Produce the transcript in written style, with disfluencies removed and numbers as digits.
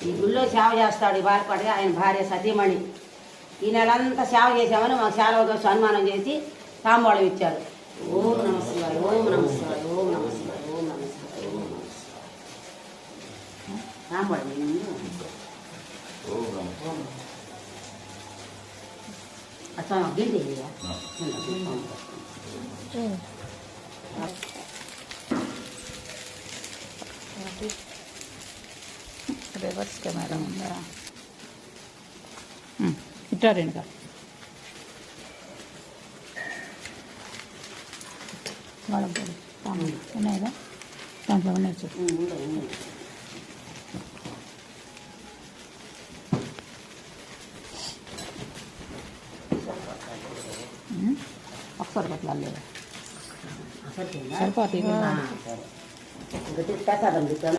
ఈ గుళ్ళో సేవ చేస్తాడు ఈ బాలపాటి ఆయన భార్య సతీమణి. ఈ నెలంతా సేవ చేసామని మాకు సేవ సన్మానం చేసి తాంబూలం ఇచ్చారు. ఓం నమ శివాయ, ఓం నమ శివాయ, ఓం నమ శివాయ, ఓం నమ శివాయ, ఓం నమ శివాయ. తాంబూలం అట్లా గిండి రివర్స్ కెమెరా ఉందా? ఇట్టారండి కదా వాడపడి ఉన్నాయిగా దాంట్లో ఉన్నాయి చూడు. ఒకసారి పట్ల సరిపోతుంది. సరే